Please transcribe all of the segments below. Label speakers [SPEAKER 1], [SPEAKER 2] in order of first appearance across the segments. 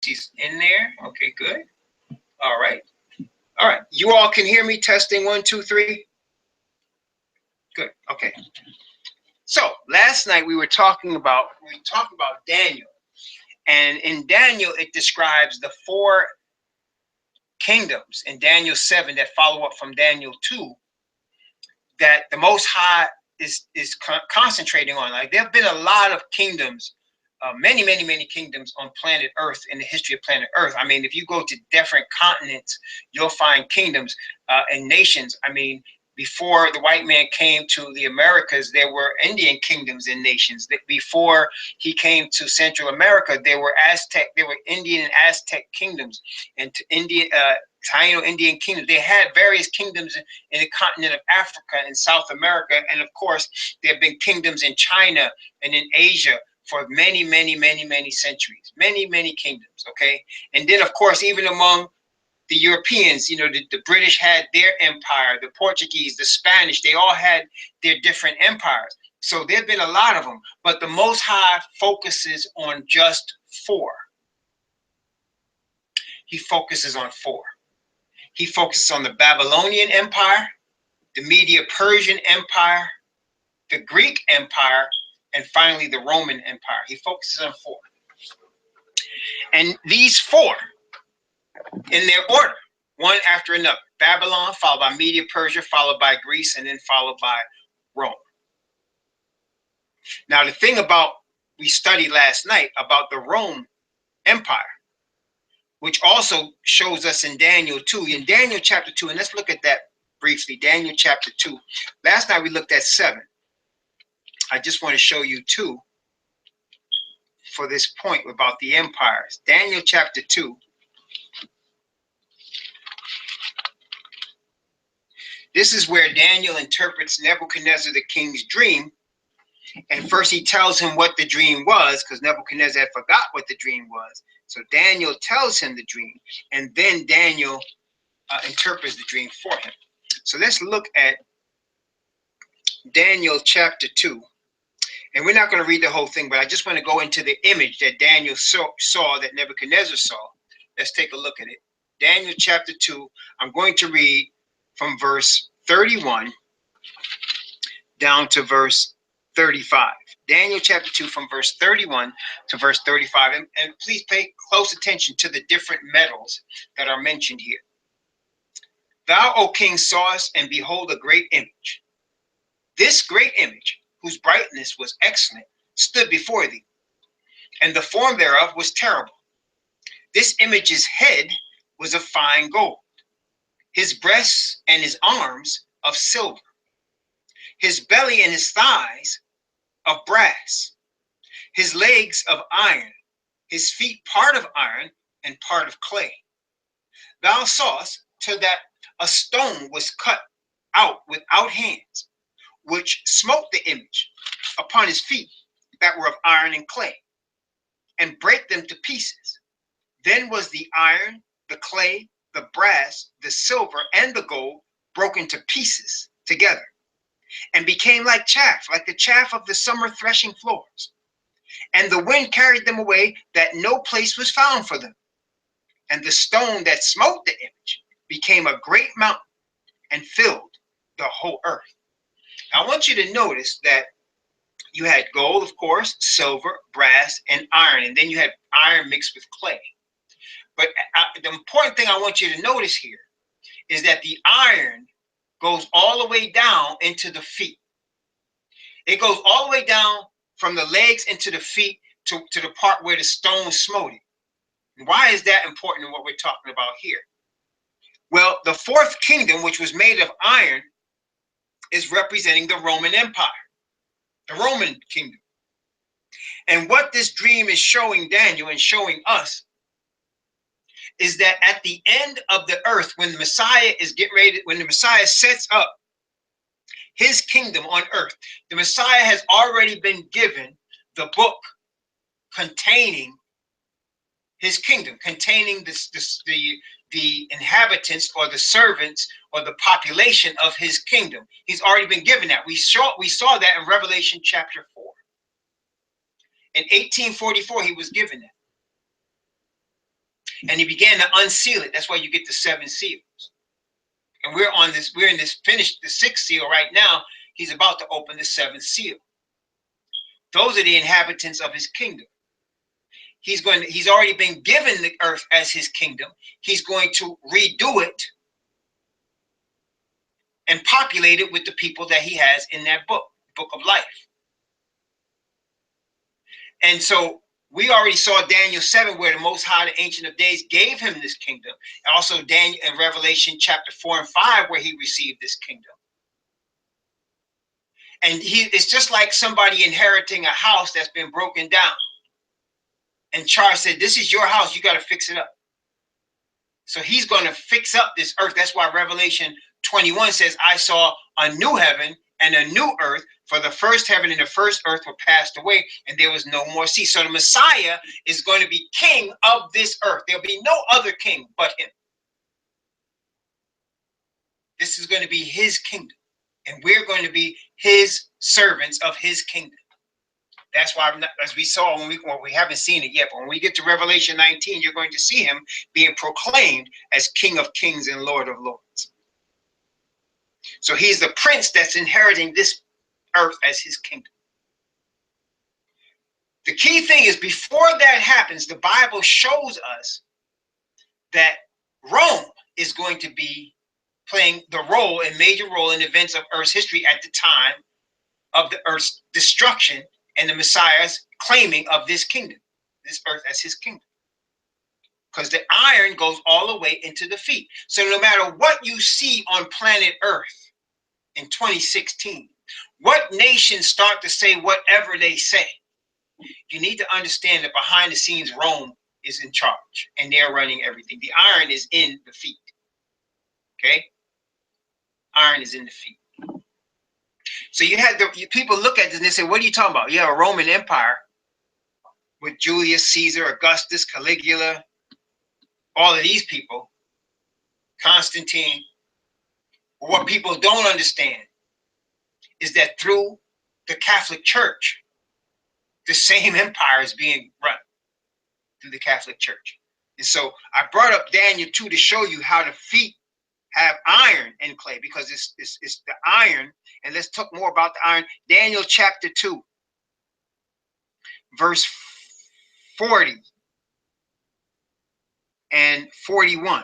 [SPEAKER 1] She's in there. Okay, good. All right. All right. You all can hear me? Testing 1, 2, 3. Good. Okay. So last night we talked about Daniel, and in Daniel it describes the 4 kingdoms in Daniel 7 that follow up from Daniel 2 that the Most High is concentrating on. Like, there have been a lot of kingdoms, many kingdoms on planet Earth, in the history of planet Earth. I mean, if you go to different continents, you'll find kingdoms and nations. I mean, before the white man came to the Americas, there were Indian kingdoms and nations. That before he came to Central America, there were Indian and Aztec kingdoms, and Taino Indian kingdoms. They had various kingdoms in the continent of Africa and South America, and of course, there have been kingdoms in China and in Asia for many centuries. Many kingdoms. Okay, and then of course, even among the Europeans, you know, the British had their empire, the Portuguese, the Spanish, they all had their different empires. So there have been a lot of them, but the Most High focuses on just 4. He focuses on 4. He focuses on the Babylonian Empire, the Medo-Persian Empire, the Greek Empire, and finally the Roman Empire. He focuses on 4. And these 4, in their order, one after another: Babylon, followed by Medo-Persia, followed by Greece, and then followed by Rome. Now, the thing we studied last night about the Rome Empire, which also shows us in Daniel 2, in Daniel chapter 2, and let's look at that briefly. Daniel chapter 2. Last night we looked at 7. I just want to show you 2 for this point about the empires. Daniel chapter 2. This is where Daniel interprets Nebuchadnezzar the king's dream. And first he tells him what the dream was, because Nebuchadnezzar had forgot what the dream was. So Daniel tells him the dream, and then Daniel interprets the dream for him. So let's look at Daniel chapter 2. And we're not going to read the whole thing, but I just want to go into the image that Daniel saw, that Nebuchadnezzar saw. Let's take a look at it. Daniel chapter 2, I'm going to read from verse 31 down to verse 35. Daniel chapter 2 from verse 31 to verse 35. And please pay close attention to the different metals that are mentioned here. Thou, O king, sawest, and behold, a great image. This great image, whose brightness was excellent, stood before thee, and the form thereof was terrible. This image's head was of fine gold, his breasts and his arms of silver, his belly and his thighs of brass, his legs of iron, his feet part of iron and part of clay. Thou sawest till that a stone was cut out without hands, which smote the image upon his feet that were of iron and clay, and brake them to pieces. Then was the iron, the clay, the brass, the silver, and the gold broken to pieces together, and became like chaff, like the chaff of the summer threshing floors. And the wind carried them away, that no place was found for them. And the stone that smote the image became a great mountain and filled the whole earth. I want you to notice that you had gold, of course, silver, brass, and iron, and then you had iron mixed with clay. But the important thing I want you to notice here is that the iron goes all the way down into the feet. It goes all the way down from the legs into the feet to the part where the stone smote it. Why is that important in what we're talking about here? Well, the 4th kingdom, which was made of iron, is representing the Roman Empire, the Roman kingdom. And what this dream is showing Daniel and showing us is that at the end of the earth, when the Messiah is getting ready, when the Messiah sets up his kingdom on earth, the Messiah has already been given the book containing his kingdom, containing the inhabitants or the servants or the population of his kingdom. He's already been given that. We saw that in Revelation chapter 4. In 1844, he was given that. and he began to unseal it. That's why you get the 7 seals. And we're in this finished the 6th seal right now. He's about to open the 7th seal. Those are the inhabitants of his kingdom. He's already been given the earth as his kingdom. He's going to redo it and populate it with the people that he has in that book of life. And so we already saw Daniel 7, where the Most High, the Ancient of Days, gave him this kingdom. And also Daniel in Revelation chapter 4 and 5, where he received this kingdom. And it's just like somebody inheriting a house that's been broken down. And Charles said, this is your house, you got to fix it up. So he's going to fix up this earth. That's why Revelation 21 says, I saw a new heaven and a new earth, for the first heaven and the first earth were passed away, and there was no more sea. So the Messiah is going to be king of this earth. There'll be no other king but him. This is going to be his kingdom, and we're going to be his servants of his kingdom. That's why, as we saw we haven't seen it yet, but when we get to Revelation 19, you're going to see him being proclaimed as King of Kings and Lord of Lords. So he's the prince that's inheriting this earth as his kingdom. The key thing is, before that happens, the Bible shows us that Rome is going to be playing the role, a major role in events of Earth's history at the time of the Earth's destruction and the Messiah's claiming of this kingdom, this earth as his kingdom. Because the iron goes all the way into the feet. So no matter what you see on planet Earth in 2016, what nations start to say whatever they say, you need to understand that behind the scenes, Rome is in charge and they're running everything. The iron is in the feet. Okay? Iron is in the feet. So you had people look at this and they say, what are you talking about? You have a Roman Empire with Julius Caesar, Augustus, Caligula, all of these people, Constantine. What people don't understand is that through the Catholic Church, the same empire is being run through the Catholic Church. And so I brought up Daniel 2 to show you how the feet have iron and clay, because it's the iron. And let's talk more about the iron. Daniel chapter 2, verse 40 and 41.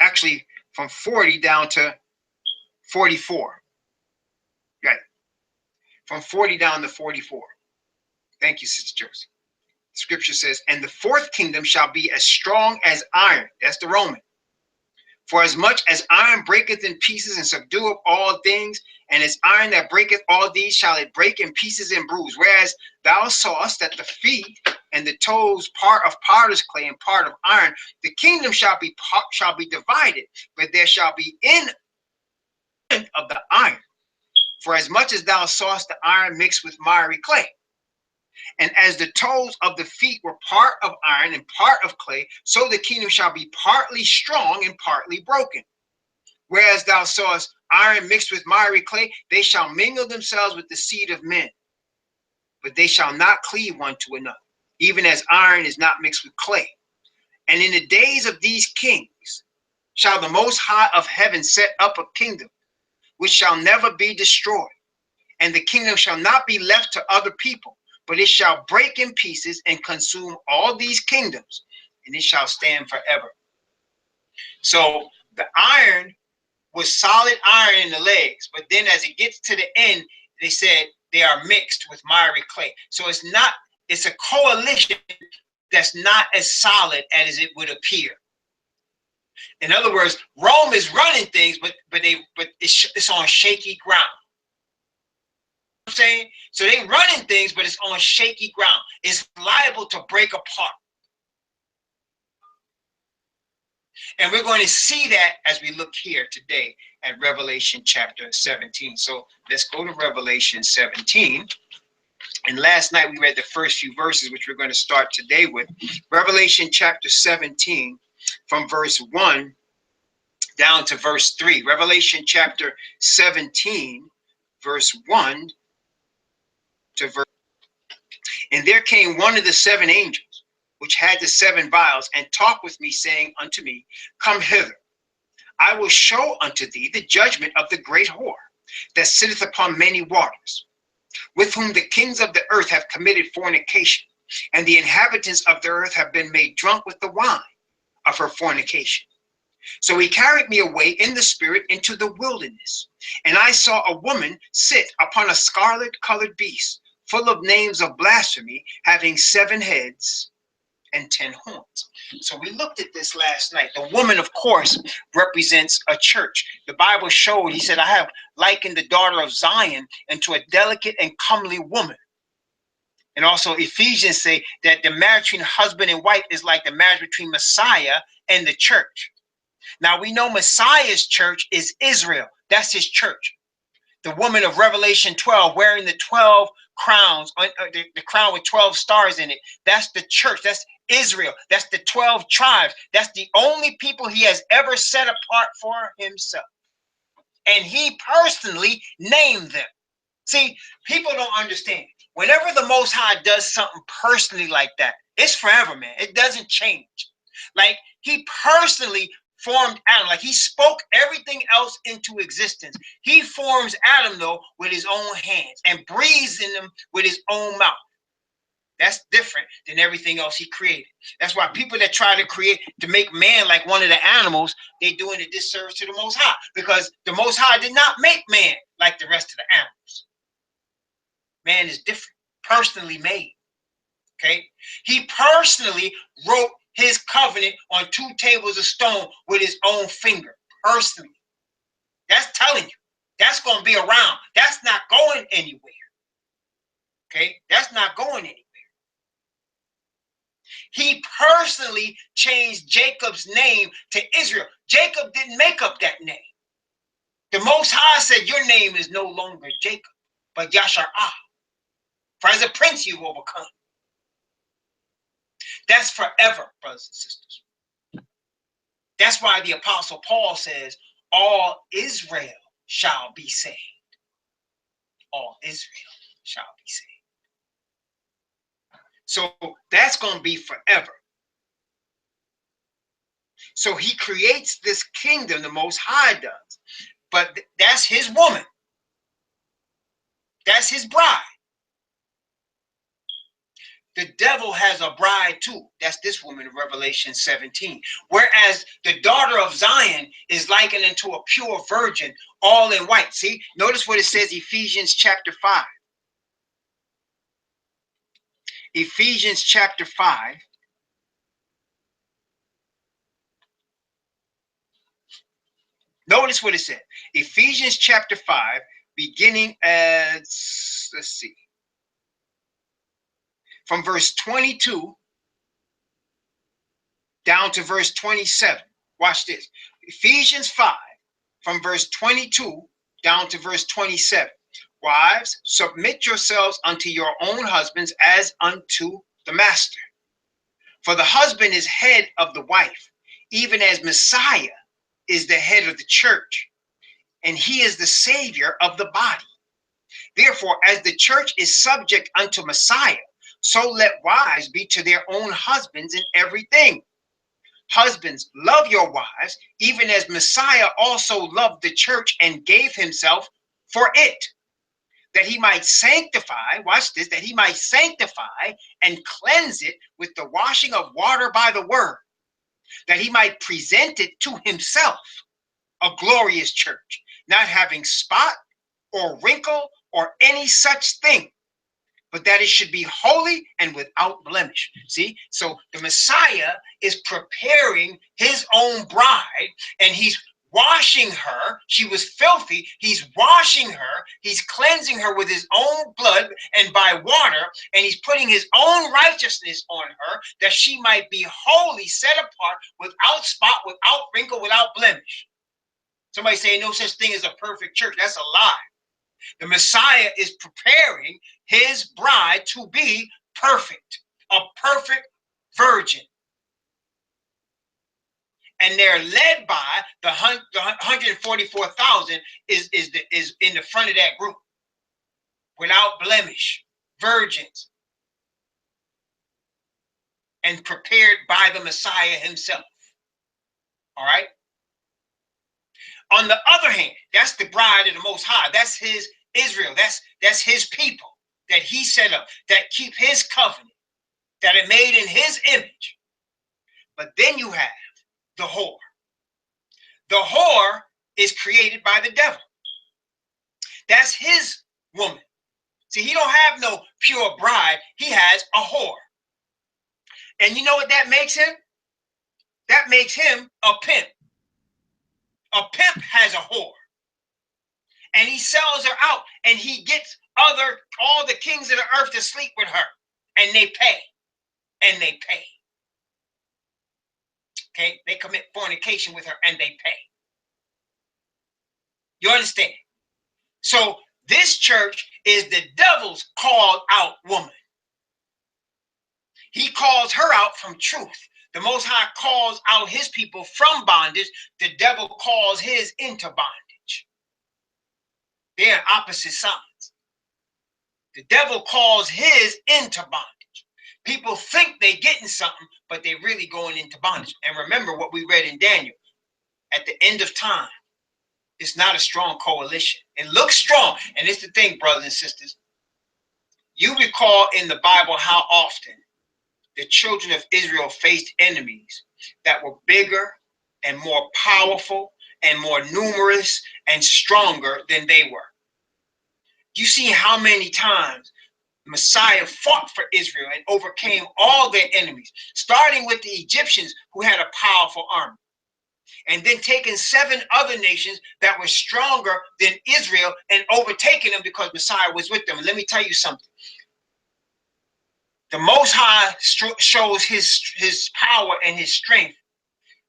[SPEAKER 1] Actually, from 40 down to 44. Right. From 40 down to 44. Thank you, Sister Josie. Scripture says, and the 4th kingdom shall be as strong as iron. That's the Roman. For as much as iron breaketh in pieces and subdueth all things, and as iron that breaketh all these shall it break in pieces and bruise. Whereas thou sawest that the feet and the toes part of potter's clay and part of iron, the kingdom shall be divided, but there shall be in of the iron. For as much as thou sawest the iron mixed with miry clay, and as the toes of the feet were part of iron and part of clay, so the kingdom shall be partly strong and partly broken. Whereas thou sawest iron mixed with miry clay, they shall mingle themselves with the seed of men, but they shall not cleave one to another, even as iron is not mixed with clay. And in the days of these kings shall the Most High of heaven set up a kingdom which shall never be destroyed, and the kingdom shall not be left to other people, but it shall break in pieces and consume all these kingdoms, and it shall stand forever. So the iron was solid iron in the legs, but then as it gets to the end, they said they are mixed with miry clay. So it's a coalition that's not as solid as it would appear. In other words, Rome is running things, but it's on shaky ground. I'm saying, so they running things, but it's on shaky ground. It's liable to break apart. And we're going to see that as we look here today at Revelation chapter 17. So let's go to Revelation 17. And last night we read the first few verses, which we're going to start today with. Revelation chapter 17, from verse 1 down to verse 3. Revelation chapter 17, verse 1 to verse. And there came one of the 7 angels which had the 7 vials, and talked with me, saying unto me, Come hither, I will show unto thee the judgment of the great whore that sitteth upon many waters, with whom the kings of the earth have committed fornication, and the inhabitants of the earth have been made drunk with the wine of her fornication. So he carried me away in the spirit into the wilderness, and I saw a woman sit upon a scarlet-colored beast, full of names of blasphemy, having 7 heads and 10 horns. So we looked at this last night. The woman, of course, represents a church. The Bible showed, he said, I have likened the daughter of Zion into a delicate and comely woman. And also Ephesians say that the marriage between husband and wife is like the marriage between Messiah and the church. Now we know Messiah's church is Israel. That's his church. The woman of Revelation 12 wearing the 12 crowns, the crown with 12 stars in it. That's the church. That's Israel. That's the 12 tribes. That's the only people he has ever set apart for himself. And he personally named them. See, people don't understand. Whenever the Most High does something personally like that, it's forever, man. It doesn't change. Like he personally formed Adam, like he spoke everything else into existence. He forms Adam, though, with his own hands and breathes in them with his own mouth. That's different than everything else he created. That's why people that try to make man like one of the animals, they're doing a disservice to the Most High, because the Most High did not make man like the rest of the animals. Man is different, personally made. Okay, he personally wrote his covenant on 2 tables of stone with his own finger, personally. That's telling you, that's going to be around. That's not going anywhere. Okay, that's not going anywhere. He personally changed Jacob's name to Israel. Jacob didn't make up that name. The Most High said, your name is no longer Jacob, but Yashar'ah. For as a prince you've overcome. That's forever, brothers and sisters. That's why the Apostle Paul says, all Israel shall be saved. All Israel shall be saved. So that's going to be forever. So he creates this kingdom, the Most High does. But that's his woman. That's his bride. The devil has a bride too. That's this woman in Revelation 17. Whereas the daughter of Zion is likened unto a pure virgin, all in white. See, notice what it says, Ephesians chapter 5. Ephesians chapter 5. Notice what it said. Ephesians chapter 5, beginning at, let's see, from verse 22 down to verse 27. Watch this. Ephesians 5, from verse 22 down to verse 27. Wives, submit yourselves unto your own husbands as unto the master. For the husband is head of the wife, even as Messiah is the head of the church, and he is the savior of the body. Therefore, as the church is subject unto Messiah, so let wives be to their own husbands in everything. Husbands, love your wives, even as Messiah also loved the church and gave himself for it, that he might sanctify, watch this, that he might sanctify and cleanse it with the washing of water by the word, that he might present it to himself, a glorious church, not having spot or wrinkle or any such thing, but that it should be holy and without blemish. See, so the Messiah is preparing his own bride, and he's washing her. She was filthy. He's washing her. He's cleansing her with his own blood and by water, and he's putting his own righteousness on her, that she might be holy, set apart, without spot, without wrinkle, without blemish. Somebody say no such thing as a perfect church. That's a lie. The Messiah is preparing his bride to be perfect, a perfect virgin. And they're led by the 144,000 is in the front of that group, without blemish, virgins. and prepared by the Messiah himself. All right. On the other hand, that's the bride of the Most High. That's his Israel. That's his people that he set up, that keep his covenant, that are made in his image. But then you have the whore. The whore is created by the devil. That's his woman. See, he don't have no pure bride. He has a whore. And you know what that makes him? That makes him a pimp. A pimp has a whore. And he sells her out, and he gets all the kings of the earth to sleep with her. And they pay. And they pay. Okay? They commit fornication with her and they pay. You understand? So this church is the devil's called out woman. He calls her out from truth. The Most High calls out his people from bondage. The devil calls his into bondage. They're opposite sides. The devil calls his into bondage. People think they're getting something, but they're really going into bondage. And remember what we read in Daniel. At the end of time, it's not a strong coalition. It looks strong. And it's the thing, brothers and sisters. You recall in the Bible how often the children of Israel faced enemies that were bigger and more powerful and more numerous and stronger than they were. You see how many times Messiah fought for Israel and overcame all their enemies, starting with the Egyptians who had a powerful army, and then taking 7 other nations that were stronger than Israel and overtaking them because Messiah was with them. And let me tell you something. The Most High shows his power and his strength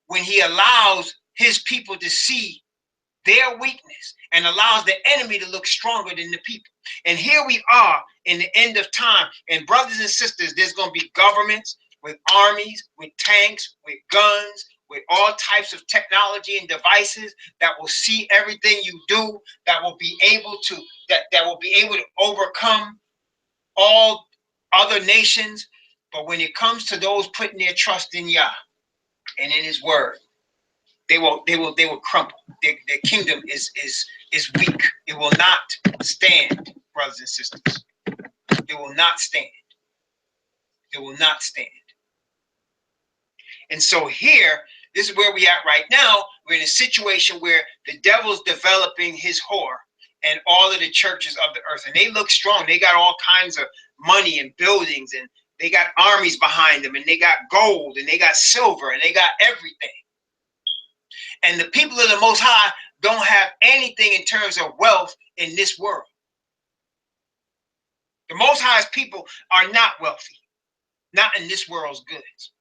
[SPEAKER 1] when he allows his people to see their weakness and allows the enemy to look stronger than the people. And here we are in the end of time. And brothers and sisters, there's going to be governments with armies, with tanks, with guns, with all types of technology and devices that will see everything you do, that will be able to overcome all other nations. But when it comes to those putting their trust in Yah and in his word, they will crumble. Their kingdom is weak. It will not stand, brothers and sisters. It will not stand. It will not stand. And so here, this is where we at right now. We're in a situation where the devil's developing his whore and all of the churches of the earth. And they look strong. They got all kinds of money and buildings, and they got armies behind them, and they got gold, and they got silver, and they got everything. And the people of the Most High don't have anything in terms of wealth in this world. The Most High's people are not wealthy, not in this world's goods.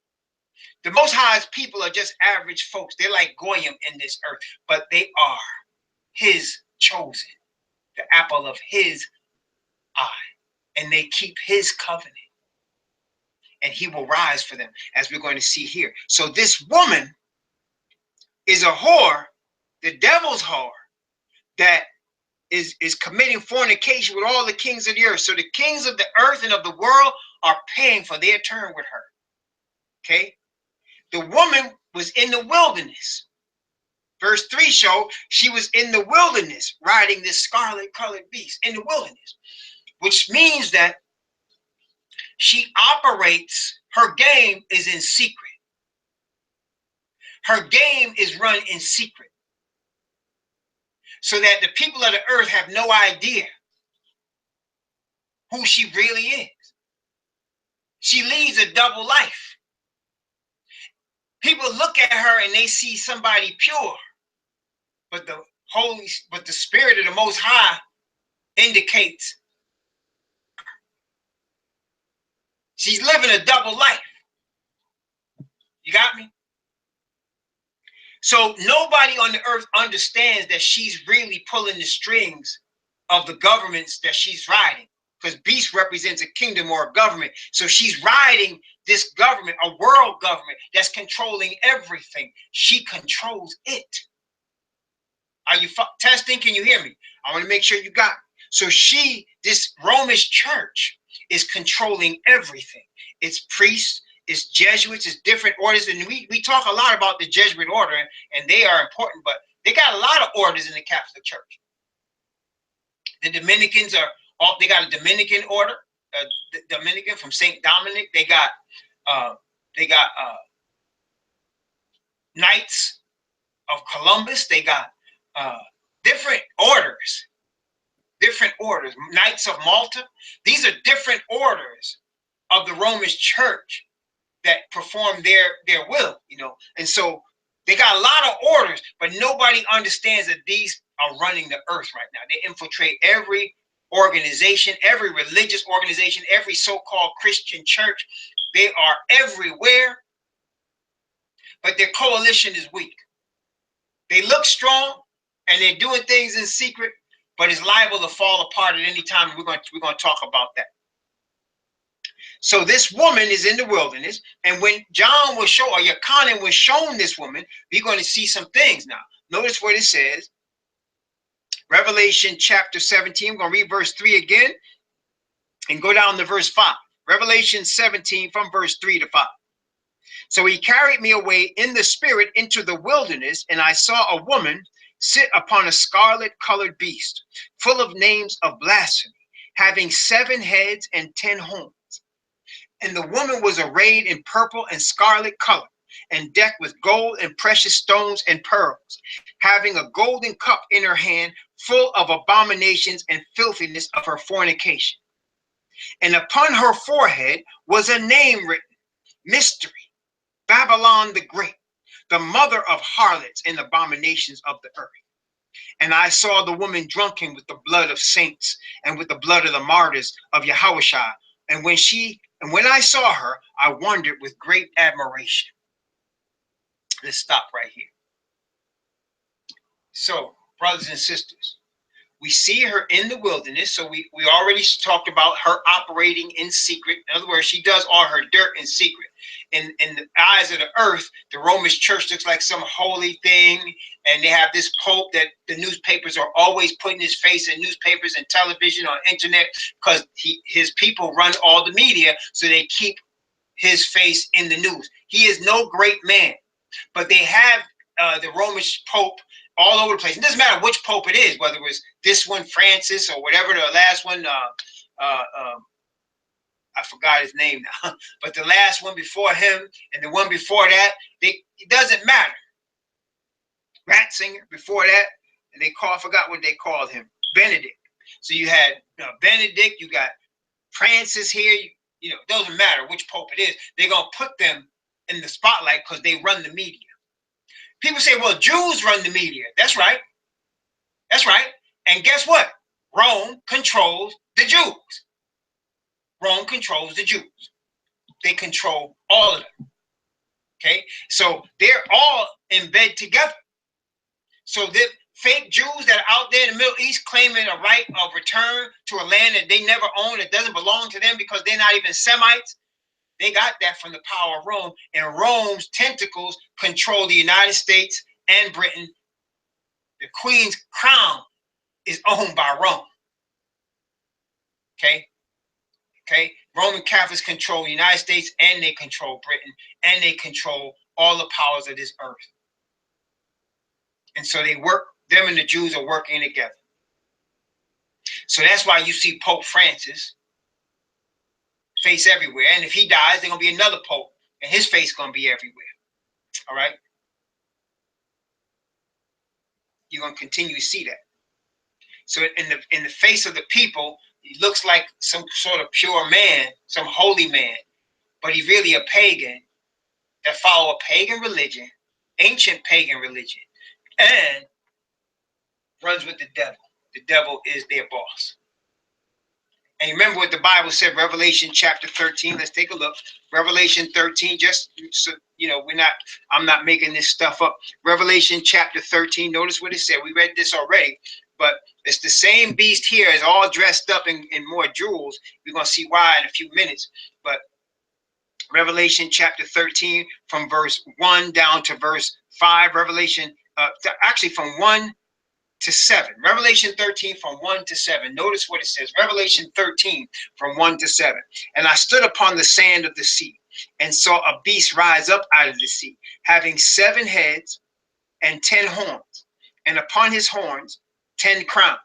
[SPEAKER 1] The Most High's people are just average folks. They're like Goyim in this earth, but they are his chosen, the apple of his eye, and they keep his covenant, and he will rise for them, as we're going to see here. So this woman is a whore, the devil's whore, that is committing fornication with all the kings of the earth. So the kings of the earth and of the world are paying for their turn with her. Okay? The woman was in the wilderness. Verse 3 shows she was in the wilderness riding this scarlet colored beast in the wilderness, which means that she operates, her game is in secret. Her game is run in secret, so that the people of the earth have no idea who she really is. She leads a double life. People look at her and they see somebody pure, but the spirit of the Most High indicates she's living a double life. You got me? So nobody on the earth understands that she's really pulling the strings of the governments that she's riding, because beast represents a kingdom or a government. So she's riding this government, a world government that's controlling everything. She controls it. Are you testing? Can you hear me? I want to make sure you got me. So this Romish church is controlling everything. Its priests, It's Jesuits, it's different orders. And we talk a lot about the Jesuit order, and they are important, but they got a lot of orders in the Catholic Church. The Dominicans they got a Dominican order, the Dominican from St. Dominic. They got Knights of Columbus. They got different orders. Knights of Malta. These are different orders of the Roman Church that perform their will, and so they got a lot of orders, but nobody understands that these are running the earth right now. They infiltrate every organization, every religious organization, every so-called Christian church. They are everywhere, but their coalition is weak. They look strong and they're doing things in secret, but it's liable to fall apart at any time. We're going to talk about that. So this woman is in the wilderness, and when John was shown, or Yochanan was shown this woman, we're going to see some things now. Notice what it says. Revelation chapter 17. I'm going to read verse 3 again and go down to verse 5. Revelation 17 from verse 3 to 5. So he carried me away in the spirit into the wilderness, and I saw a woman sit upon a scarlet-colored beast, full of names of blasphemy, having 7 heads and 10 horns. And the woman was arrayed in purple and scarlet color, and decked with gold and precious stones and pearls, having a golden cup in her hand, full of abominations and filthiness of her fornication. And upon her forehead was a name written, Mystery, Babylon the Great, the mother of harlots and abominations of the earth. And I saw the woman drunken with the blood of saints and with the blood of the martyrs of Yahushua. And when I saw her, I wondered with great admiration. Let's stop right here. So, brothers and sisters, we see her in the wilderness. So we already talked about her operating in secret. In other words, she does all her dirt in secret. In the eyes of the earth, the Roman church looks like some holy thing. And they have this pope that the newspapers are always putting his face in newspapers and television or internet, because his people run all the media. So they keep his face in the news. He is no great man, but they have the Roman Pope all over the place. It doesn't matter which Pope it is, whether it was this one, Francis, or whatever the last one, I forgot his name now, but the last one before him and the one before that, it doesn't matter. Ratzinger before that, and I forgot what they called him, Benedict. So you had Benedict, you got Francis here, it doesn't matter which Pope it is, they're going to put them in the spotlight because they run the media. People say, well, Jews run the media. That's right. That's right. And guess what? Rome controls the Jews. Rome controls the Jews. They control all of them. Okay? So they're all in bed together. So the fake Jews that are out there in the Middle East claiming a right of return to a land that they never owned, that doesn't belong to them because they're not even Semites, they got that from the power of Rome, and Rome's tentacles control the United States and Britain. The Queen's crown is owned by Rome. Okay? Roman Catholics control the United States, and they control Britain, and they control all the powers of this earth. And so them and the Jews are working together. So that's why you see Pope Francis face everywhere. And if he dies, there's going to be another Pope, and his face is going to be everywhere. All right? You're going to continue to see that. So in the face of the people, he looks like some sort of pure man, some holy man, but he's really a pagan that follow a pagan religion, ancient pagan religion, and runs with the devil. The devil is their boss. And remember what the Bible said, Revelation chapter 13. Let's take a look. Revelation 13, just so I'm not making this stuff up. Revelation chapter 13, notice what it said. We read this already, but it's the same beast here. It's all dressed up in more jewels. We're going to see why in a few minutes. But Revelation chapter 13, from verse 1 down to verse 5. Revelation, actually from 1 to 7. Revelation 13 from 1 to 7. Notice what it says. Revelation 13 from 1 to 7. And I stood upon the sand of the sea, and saw a beast rise up out of the sea, having 7 heads and 10 horns, and upon his horns 10 crowns,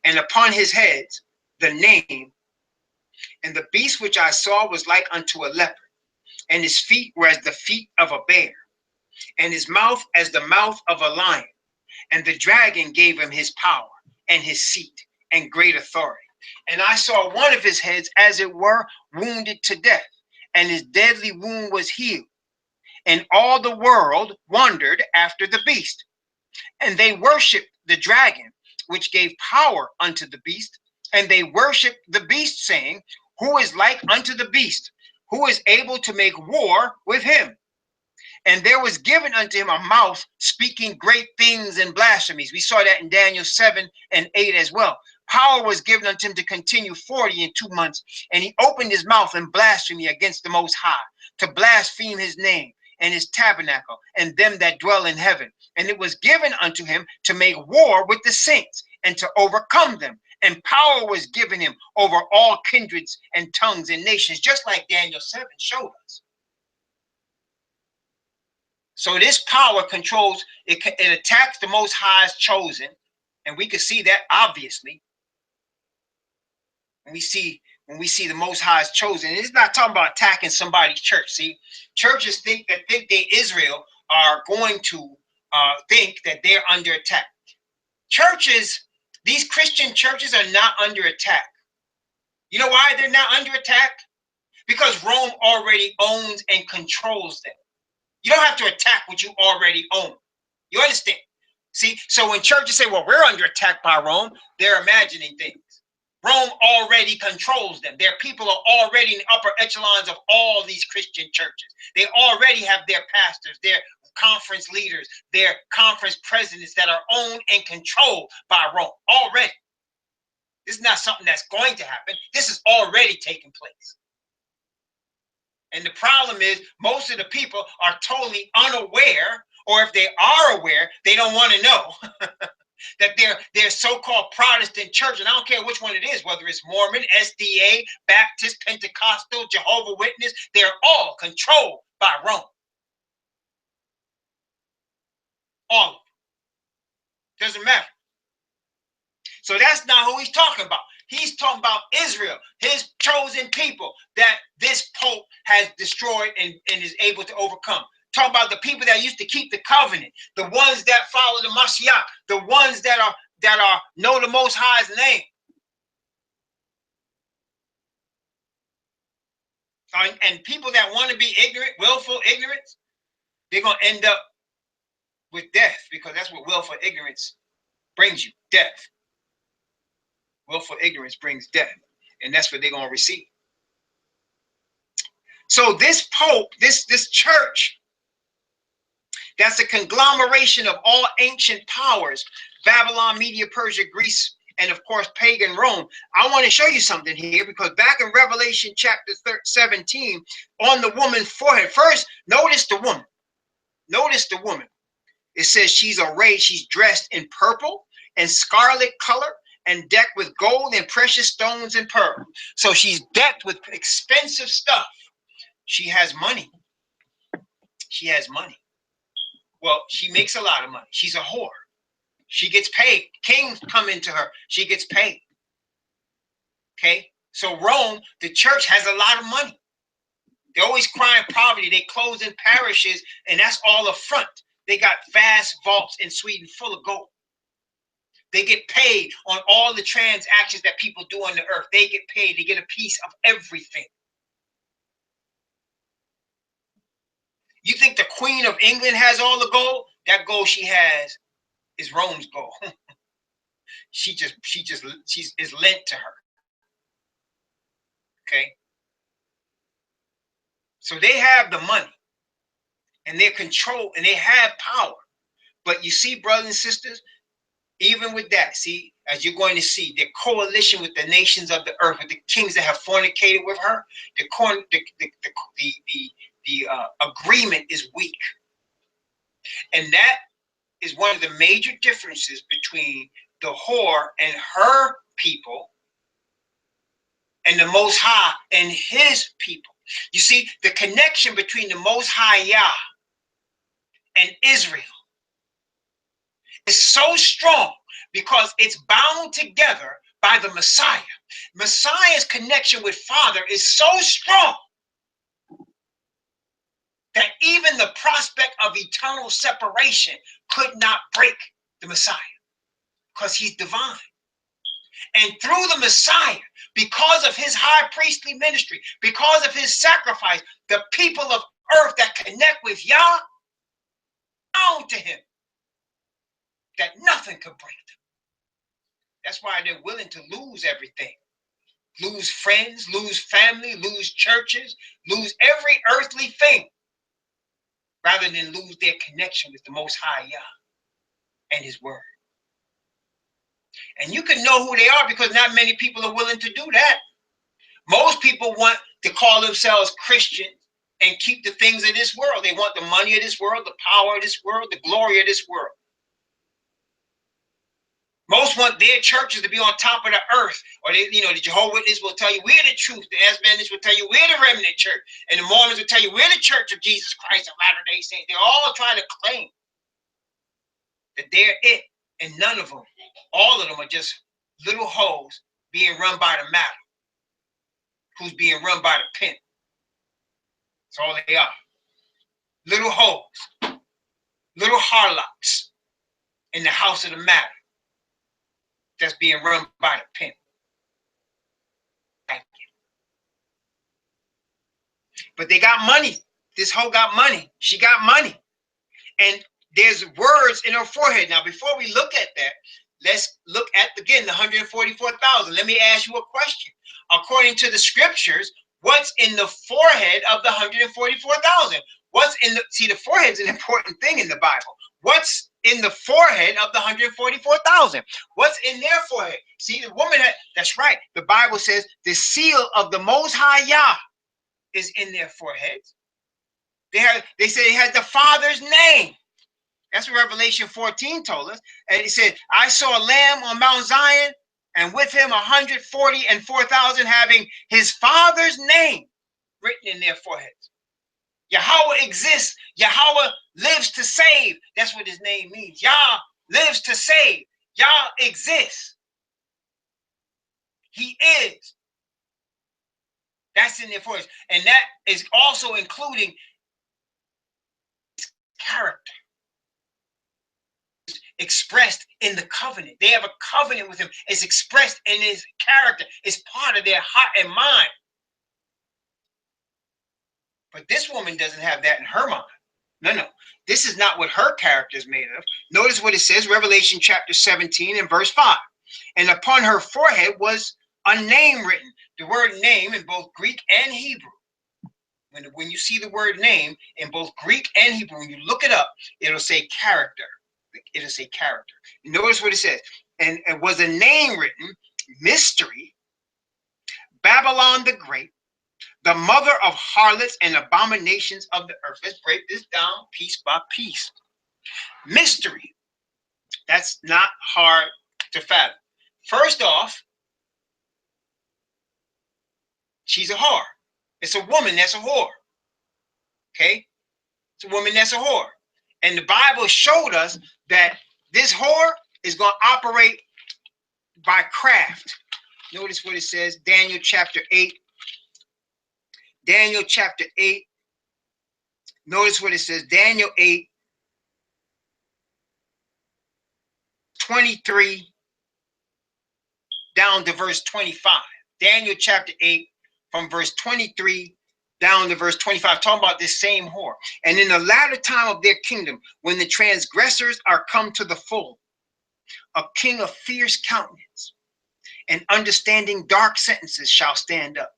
[SPEAKER 1] and upon his heads the name. And the beast which I saw was like unto a leopard, and his feet were as the feet of a bear, and his mouth as the mouth of a lion. And the dragon gave him his power and his seat and great authority. And I saw one of his heads, as it were, wounded to death, and his deadly wound was healed. And all the world wondered after the beast. And they worshiped the dragon, which gave power unto the beast. And they worshiped the beast, saying, Who is like unto the beast? Who is able to make war with him? And there was given unto him a mouth speaking great things and blasphemies. We saw that in Daniel 7 and 8 as well. Power was given unto him to continue 42 months. And he opened his mouth in blasphemy against the Most High, to blaspheme his name and his tabernacle and them that dwell in heaven. And it was given unto him to make war with the saints and to overcome them. And power was given him over all kindreds and tongues and nations, just like Daniel 7 showed us. So this power controls, it attacks the Most High's chosen. And we can see that obviously. When we see the Most High's chosen, it's not talking about attacking somebody's church. See, churches think they Israel are going to think that they're under attack. Churches, these Christian churches are not under attack. You know why they're not under attack? Because Rome already owns and controls them. You don't have to attack what you already own. You understand? See, so when churches say, well, we're under attack by Rome, they're imagining things. Rome already controls them. Their people are already in the upper echelons of all these Christian churches. They already have their pastors, their conference leaders, their conference presidents that are owned and controlled by Rome already. This is not something that's going to happen. This is already taking place. And the problem is most of the people are totally unaware, or if they are aware, they don't want to know that their so-called Protestant church, and I don't care which one it is, whether it's Mormon, SDA, Baptist, Pentecostal, Jehovah's Witness, they're all controlled by Rome. All of them. Doesn't matter. So that's not who he's talking about. He's talking about Israel, his chosen people that this Pope has destroyed and is able to overcome. Talking about the people that used to keep the covenant, the ones that follow the Mashiach, the ones that know the Most High's name. And people that want to be ignorant, willful ignorance, they're going to end up with death, because that's what willful ignorance brings you, death. Willful ignorance brings death, and that's what they're going to receive. So this Pope, this church, that's a conglomeration of all ancient powers, Babylon, Media, Persia, Greece, and of course, pagan Rome. I want to show you something here, because back in Revelation chapter 17, on the woman's forehead, first, notice the woman. Notice the woman. It says she's arrayed, she's dressed in purple and scarlet color, and decked with gold and precious stones and pearls. So she's decked with expensive stuff. She has money. She has money. Well, she makes a lot of money. She's a whore. She gets paid. Kings come into her. She gets paid. Okay? So Rome, the church, has a lot of money. They're always crying poverty. They close in parishes, and that's all a front. They got vast vaults in Sweden full of gold. They get paid on all the transactions that people do on the earth. They get paid. They get a piece of everything. You think the Queen of England has all the gold? That gold she has is Rome's gold. she's lent to her. Okay. So they have the money, and they're control, and they have power. But you see, brothers and sisters, even with that, see, as you're going to see, the coalition with the nations of the earth, with the kings that have fornicated with her, the agreement is weak. And that is one of the major differences between the whore and her people and the Most High and his people. You see, the connection between the Most High Yah and Israel is so strong because it's bound together by the Messiah. Messiah's connection with Father is so strong that even the prospect of eternal separation could not break the Messiah because he's divine. And through the Messiah, because of his high priestly ministry, because of his sacrifice, the people of earth that connect with Yah bound to him, that nothing could break them. That's why they're willing to lose everything. Lose friends, lose family, lose churches, lose every earthly thing, rather than lose their connection with the Most High Yah and his word. And you can know who they are because not many people are willing to do that. Most people want to call themselves Christians and keep the things of this world. They want the money of this world, the power of this world, the glory of this world. Most want their churches to be on top of the earth. Or they, the Jehovah's Witnesses will tell you we're the truth. The Adventists will tell you we're the remnant church. And the Mormons will tell you we're the church of Jesus Christ of Latter-day Saints. They're all trying to claim that they're it. And none of them, all of them are just little hoes being run by the matter. Who's being run by the pimp. That's all they are. Little hoes. Little harlots in the house of the matter. That's being run by the pimp. But they got money. This hoe got money. She got money. And there's words in her forehead. Now, before we look at that, let's look at, again, the 144,000. Let me ask you a question. According to the scriptures, what's in the forehead of the 144,000? What's in the, see, the forehead's an important thing in the Bible. What's in the forehead of the 144,000? What's in their forehead? See, the woman, that's right. The Bible says the seal of the Most High Yah is in their foreheads. They say it has the Father's name. That's what Revelation 14 told us. And he said, I saw a lamb on Mount Zion, and with him 144,000 having his Father's name written in their foreheads. Yahweh exists. Yahweh lives to save. That's what his name means. Yah lives to save. Yah exists. He is. That's in their foreheads. And that is also including character expressed in the covenant. They have a covenant with him. It's expressed in his character. It's part of their heart and mind. But this woman doesn't have that in her mind. No. This is not what her character is made of. Notice what it says, Revelation chapter 17 and verse 5. And upon her forehead was a name written. The word name in both Greek and Hebrew. When you see the word name in both Greek and Hebrew, when you look it up, it'll say character. It'll say character. Notice what it says. And it was a name written, Mystery, Babylon the Great, the mother of harlots and abominations of the earth. Let's break this down piece by piece. Mystery. That's not hard to fathom. First off, she's a whore. It's a woman that's a whore. Okay? It's a woman that's a whore. And the Bible showed us that this whore is going to operate by craft. Notice what it says, Daniel chapter 8. Daniel chapter 8. Notice what it says, Daniel 8, 23 down to verse 25. Daniel chapter 8 from verse 23 down to verse 25, talking about this same whore. And in the latter time of their kingdom, when the transgressors are come to the full, a king of fierce countenance and understanding dark sentences shall stand up,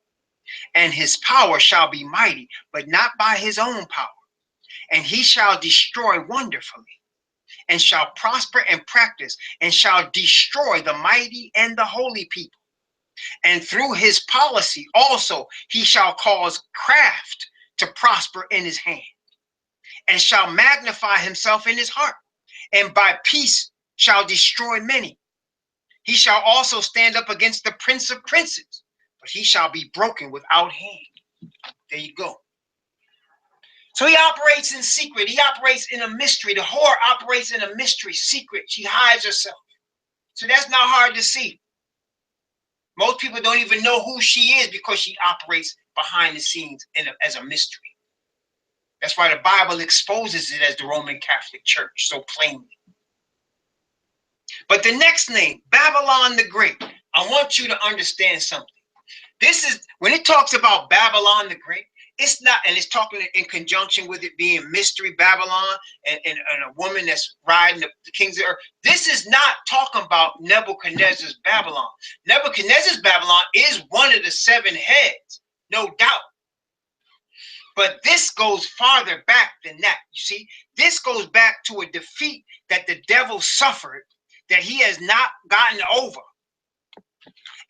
[SPEAKER 1] and his power shall be mighty, but not by his own power. And he shall destroy wonderfully, and shall prosper and practice, and shall destroy the mighty and the holy people. And through his policy also he shall cause craft to prosper in his hand, and shall magnify himself in his heart, and by peace shall destroy many. He shall also stand up against the prince of princes, but he shall be broken without hand. There you go. So he operates in secret. He operates in a mystery. The whore operates in a mystery, secret. She hides herself. So that's not hard to see. Most people don't even know who she is because she operates behind the scenes as a mystery. That's why the Bible exposes it as the Roman Catholic Church so plainly. But the next name, Babylon the Great, I want you to understand something. This is, when it talks about Babylon the Great, it's not, and it's talking in conjunction with it being mystery Babylon and a woman that's riding the kings of earth. This is not talking about Nebuchadnezzar's Babylon. Nebuchadnezzar's Babylon is one of the 7 heads, no doubt. But this goes farther back than that. You see, this goes back to a defeat that the devil suffered that he has not gotten over.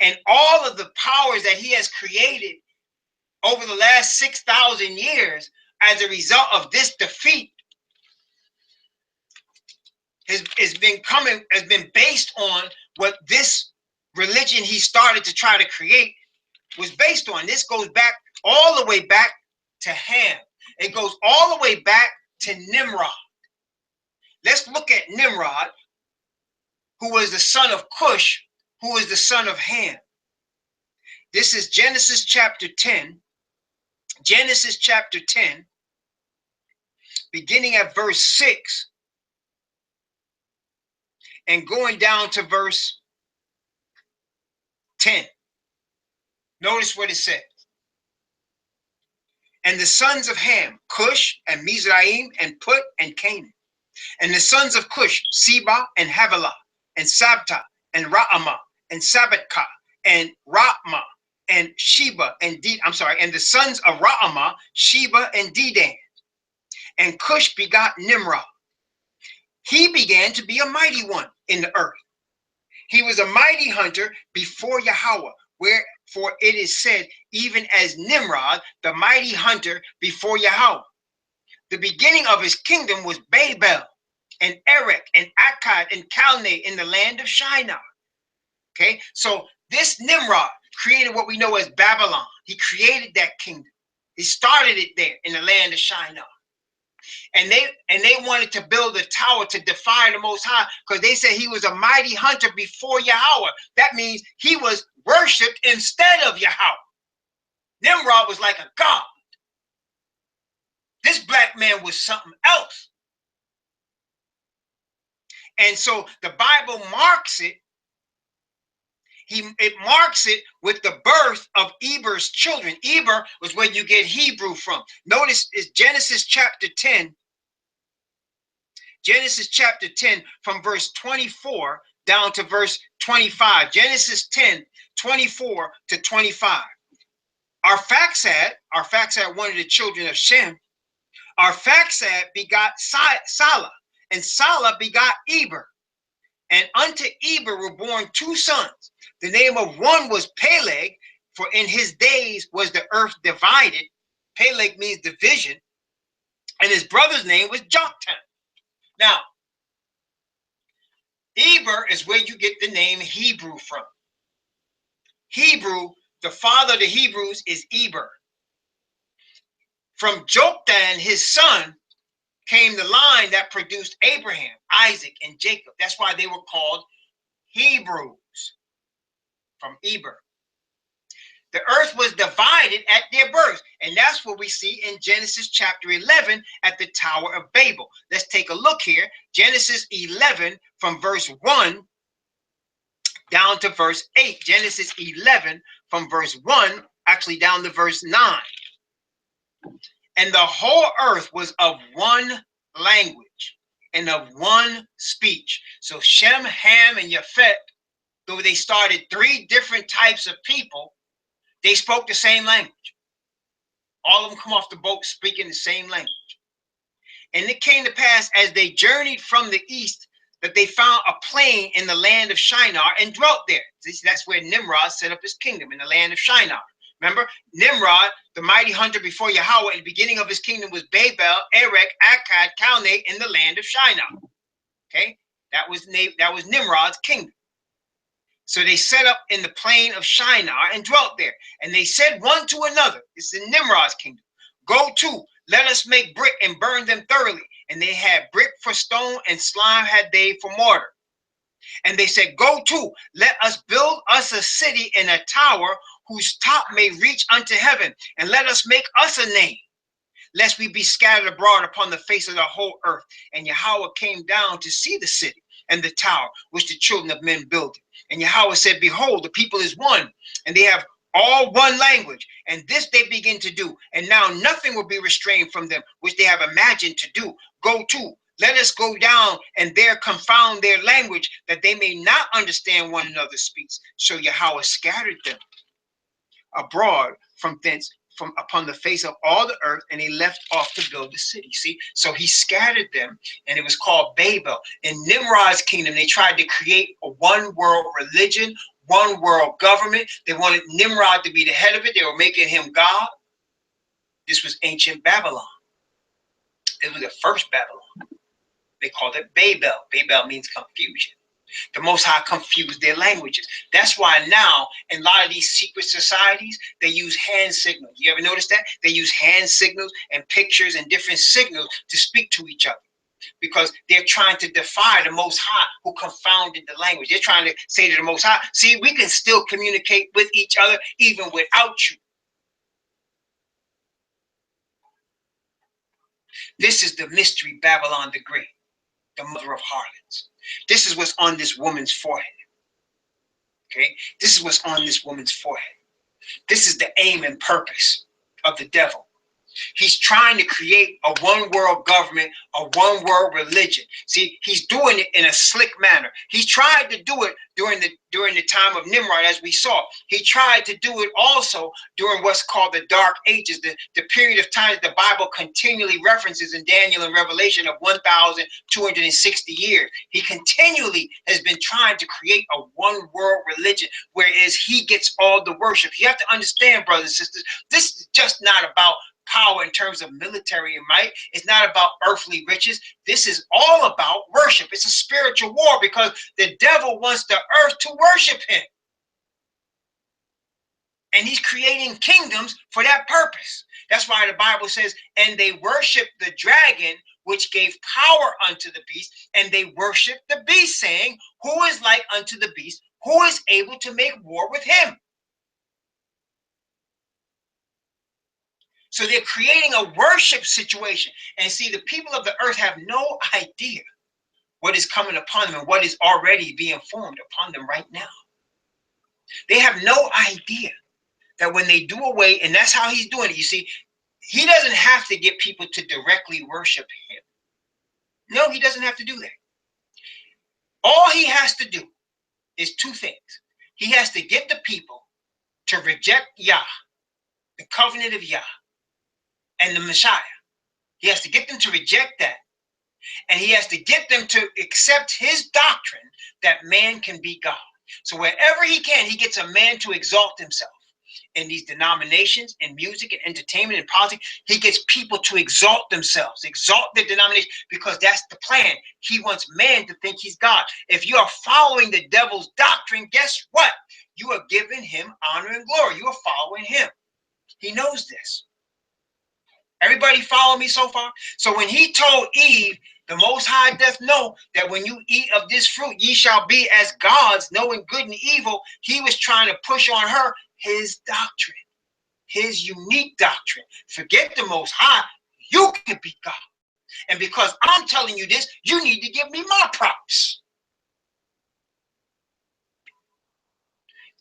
[SPEAKER 1] And all of the powers that he has created over the last 6,000 years as a result of this defeat has been based on what this religion he started to try to create was based on. This goes back all the way back to Ham. It goes all the way back to Nimrod. Let's look at Nimrod, who was the son of Cush, who was the son of Ham. This is Genesis chapter 10. Genesis chapter 10, beginning at verse 6 and going down to verse 10. Notice what it says. And the sons of Ham, Cush and Mizraim and Put and Canaan. And the sons of Cush, Seba and Havilah and Sabta and Ra'amah and Sabbatkah and Ra'mah and Sheba and and the sons of Ra'amah, Sheba and Dedan. And Cush begot Nimrod. He began to be a mighty one in the earth. He was a mighty hunter before Yahweh, wherefore it is said, even as Nimrod, the mighty hunter before Yahweh. The beginning of his kingdom was Babel and Erech and Akkad and Calneh in the land of Shinar. Okay, so this Nimrod created what we know as Babylon. He created that kingdom. He started it there in the land of Shinar. And they wanted to build a tower to defy the Most High because they said he was a mighty hunter before Yahweh. That means he was worshipped instead of Yahweh. Nimrod was like a god. This black man was something else. And so the Bible marks it. It marks it with the birth of Eber's children. Eber was where you get Hebrew from. Notice it's Genesis chapter 10. Genesis chapter 10 from verse 24 down to verse 25. Genesis 10, 24 to 25. Arphaxad, one of the children of Shem, Arphaxad begot Salah, and Salah begot Eber. And unto Eber were born 2 sons. The name of one was Peleg, for in his days was the earth divided. Peleg means division. And his brother's name was Joktan. Now, Eber is where you get the name Hebrew from. Hebrew, the father of the Hebrews is Eber. From Joktan, his son, came the line that produced Abraham, Isaac, and Jacob. That's why they were called Hebrews, from Eber. The earth was divided at their birth, and that's what we see in Genesis chapter 11 at the Tower of Babel. Let's take a look here. Genesis 11 from verse 1 down to verse 8. Genesis 11 from verse 1, actually down to verse 9. And the whole earth was of one language and of one speech. So Shem, Ham, and Japheth, though they started 3 different types of people, they spoke the same language. All of them come off the boat speaking the same language. And it came to pass as they journeyed from the east that they found a plain in the land of Shinar and dwelt there. That's where Nimrod set up his kingdom, in the land of Shinar. Remember, Nimrod, the mighty hunter before Yahweh, in the beginning of his kingdom was Babel, Erech, Akkad, Calneh in the land of Shinar. Okay, that was Nimrod's kingdom. So they set up in the plain of Shinar and dwelt there. And they said one to another, it's in Nimrod's kingdom, go to, let us make brick and burn them thoroughly. And they had brick for stone, and slime had they for mortar. And they said, go to, let us build us a city and a tower whose top may reach unto heaven, and let us make us a name, lest we be scattered abroad upon the face of the whole earth. And Yahweh came down to see the city and the tower which the children of men builded. And Yahweh said, behold, the people is one, and they have all one language, and this they begin to do. And now nothing will be restrained from them, which they have imagined to do. Go to, let us go down and there confound their language, that they may not understand one another's speech. So Yahweh scattered them abroad from thence, from upon the face of all the earth, and he left off to build the city. See, so he scattered them, and it was called Babel. In Nimrod's kingdom, they tried to create a one world religion, one world government. They wanted Nimrod to be the head of it. They were making him God. This was ancient Babylon. It was the first Babylon. They called it Babel. Babel means confusion. The Most High confused their languages. That's why now in a lot of these secret societies, they use hand signals. You ever notice that? They use hand signals and pictures and different signals to speak to each other, because they're trying to defy the Most High who confounded the language. They're trying to say to the Most High, see, we can still communicate with each other even without you. This is the mystery Babylon the Great, the mother of harlots. This is what's on this woman's forehead. Okay, this is what's on this woman's forehead. This is the aim and purpose of the devil. He's trying to create a one world government, a one world religion. See, he's doing it in a slick manner. He tried to do it during the time of Nimrod, as we saw. He tried to do it also during what's called the Dark Ages, the period of time that the Bible continually references in Daniel and Revelation of 1,260 years. He continually has been trying to create a one world religion, whereas he gets all the worship. You have to understand, brothers and sisters, this is just not about power in terms of military and might. It's not about earthly riches. This is all about worship. It's a spiritual war, because the devil wants the earth to worship him. And he's creating kingdoms for that purpose. That's why the Bible says, and they worshiped the dragon, which gave power unto the beast, and they worshiped the beast, saying, who is like unto the beast? Who is able to make war with him? So they're creating a worship situation. And see, the people of the earth have no idea what is coming upon them and what is already being formed upon them right now. They have no idea that when they do away, and that's how he's doing it. You see, he doesn't have to get people to directly worship him. No, he doesn't have to do that. All he has to do is two things. He has to get the people to reject Yah, the covenant of Yah, and the Messiah. He has to get them to reject that. And he has to get them to accept his doctrine that man can be God. So wherever he can, he gets a man to exalt himself. In these denominations, in music and entertainment and politics, he gets people to exalt themselves, exalt their denomination, because that's the plan. He wants man to think he's God. If you are following the devil's doctrine, guess what? You are giving him honor and glory. You are following him. He knows this. Everybody follow me so far? So when he told Eve, the Most High doth know that when you eat of this fruit, ye shall be as gods, knowing good and evil, he was trying to push on her his doctrine, his unique doctrine. Forget the Most High, you can be God. And because I'm telling you this, you need to give me my props.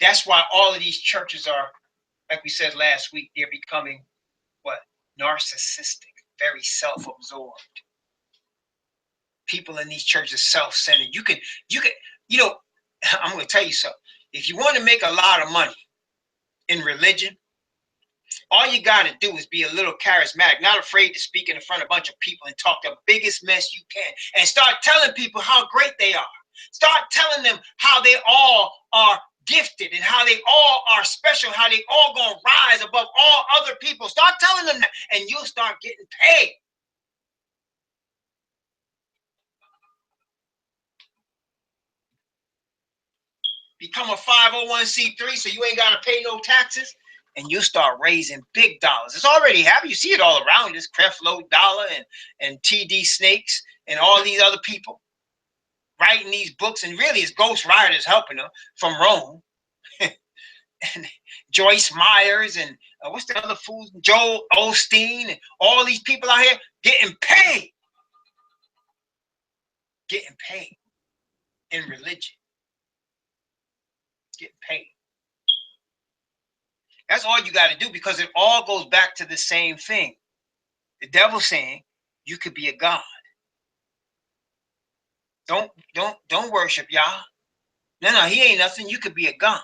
[SPEAKER 1] That's why all of these churches are, like we said last week, they're becoming what? Narcissistic, very self-absorbed. People in these churches self-centered. You can, I'm going to tell you something. If you want to make a lot of money in religion, all you got to do is be a little charismatic, not afraid to speak in front of a bunch of people and talk the biggest mess you can, and start telling people how great they are. Start telling them how they all are gifted and how they all are special, how they all going to rise above all other people. Start telling them that, and you'll start getting paid. become a 501c3, so you ain't got to pay no taxes, and you start raising big dollars. It's already happening. You see it all around us. Creflo Dollar and TD Snakes and all these other people writing these books, and really it's ghost writers helping them from Rome. And Joyce Myers and what's the other fools? Joel Osteen and all these people out here getting paid. Getting paid in religion. Getting paid. That's all you got to do, because it all goes back to the same thing. The devil saying you could be a god. Don't worship Yah. No, he ain't nothing. You could be a god.